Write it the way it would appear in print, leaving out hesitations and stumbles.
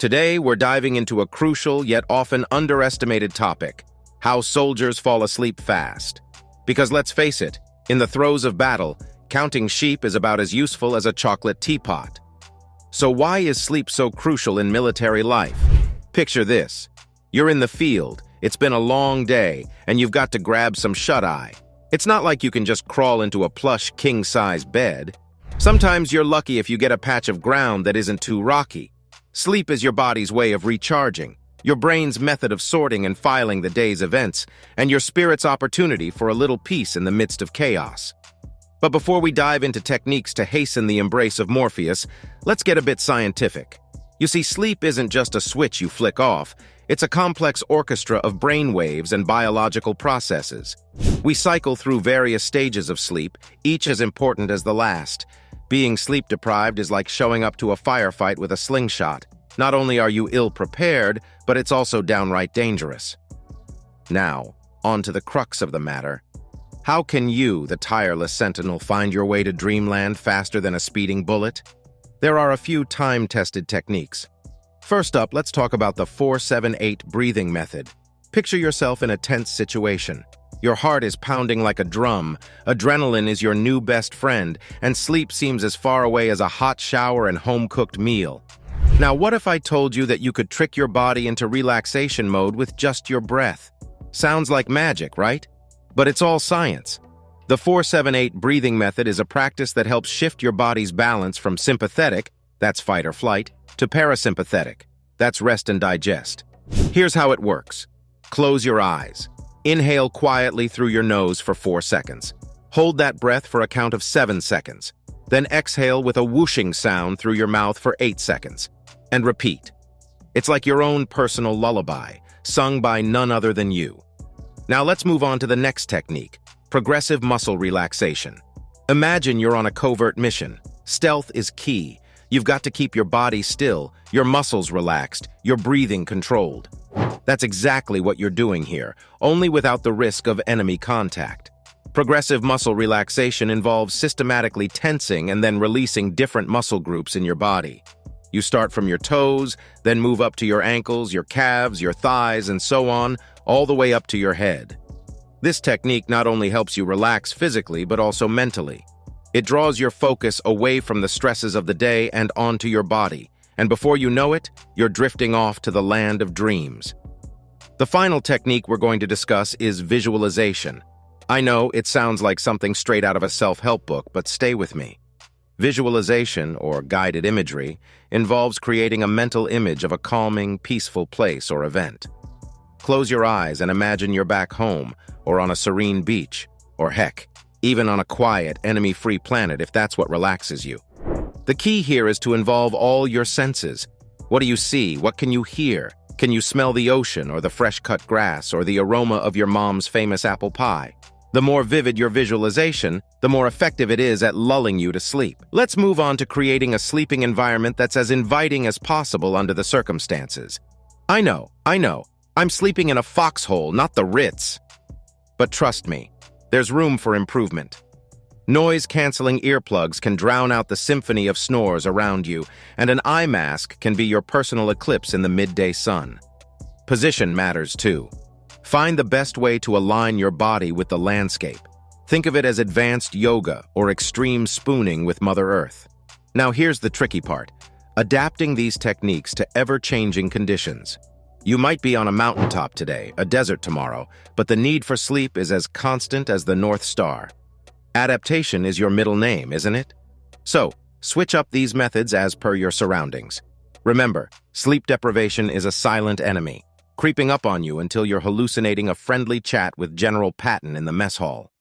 Today, we're diving into a crucial yet often underestimated topic: how soldiers fall asleep fast. Because let's face it, in the throes of battle, counting sheep is about as useful as a chocolate teapot. So why is sleep so crucial in military life? Picture this. You're in the field, it's been a long day, and you've got to grab some shut-eye. It's not like you can just crawl into a plush king-size bed. Sometimes you're lucky if you get a patch of ground that isn't too rocky. Sleep is your body's way of recharging, your brain's method of sorting and filing the day's events, and your spirit's opportunity for a little peace in the midst of chaos. But before we dive into techniques to hasten the embrace of Morpheus, let's get a bit scientific. You see, sleep isn't just a switch you flick off. It's a complex orchestra of brain waves and biological processes. We cycle through various stages of sleep, each as important as the last. Being sleep-deprived is like showing up to a firefight with a slingshot. Not only are you ill-prepared, but it's also downright dangerous. Now, on to the crux of the matter. How can you, the tireless sentinel, find your way to dreamland faster than a speeding bullet? There are a few time-tested techniques. First up, let's talk about the 4-7-8 breathing method. Picture yourself in a tense situation. Your heart is pounding like a drum, adrenaline is your new best friend, and sleep seems as far away as a hot shower and home-cooked meal. Now, what if I told you that you could trick your body into relaxation mode with just your breath? Sounds like magic, right? But it's all science. The 4-7-8 breathing method is a practice that helps shift your body's balance from sympathetic, that's fight or flight, to parasympathetic, that's rest and digest. Here's how it works. Close your eyes. Inhale quietly through your nose for 4 seconds. Hold that breath for a count of 7 seconds. Then exhale with a whooshing sound through your mouth for 8 seconds. And repeat. It's like your own personal lullaby, sung by none other than you. Now let's move on to the next technique, progressive muscle relaxation. Imagine you're on a covert mission. Stealth is key. You've got to keep your body still, your muscles relaxed, your breathing controlled. That's exactly what you're doing here, only without the risk of enemy contact. Progressive muscle relaxation involves systematically tensing and then releasing different muscle groups in your body. You start from your toes, then move up to your ankles, your calves, your thighs, and so on, all the way up to your head. This technique not only helps you relax physically, but also mentally. It draws your focus away from the stresses of the day and onto your body, and before you know it, you're drifting off to the land of dreams. The final technique we're going to discuss is visualization. I know it sounds like something straight out of a self-help book, but stay with me. Visualization, or guided imagery, involves creating a mental image of a calming, peaceful place or event. Close your eyes and imagine you're back home, or on a serene beach, or heck, even on a quiet, enemy-free planet if that's what relaxes you. The key here is to involve all your senses. What do you see? What can you hear? Can you smell the ocean or the fresh-cut grass or the aroma of your mom's famous apple pie? The more vivid your visualization, the more effective it is at lulling you to sleep. Let's move on to creating a sleeping environment that's as inviting as possible under the circumstances. I know, I'm sleeping in a foxhole, not the Ritz. But trust me, there's room for improvement. Noise-canceling earplugs can drown out the symphony of snores around you, and an eye mask can be your personal eclipse in the midday sun. Position matters too. Find the best way to align your body with the landscape. Think of it as advanced yoga or extreme spooning with Mother Earth. Now here's the tricky part, adapting these techniques to ever-changing conditions. You might be on a mountaintop today, a desert tomorrow, but the need for sleep is as constant as the North Star. Adaptation is your middle name, isn't it? So, switch up these methods as per your surroundings. Remember, sleep deprivation is a silent enemy, creeping up on you until you're hallucinating a friendly chat with General Patton in the mess hall.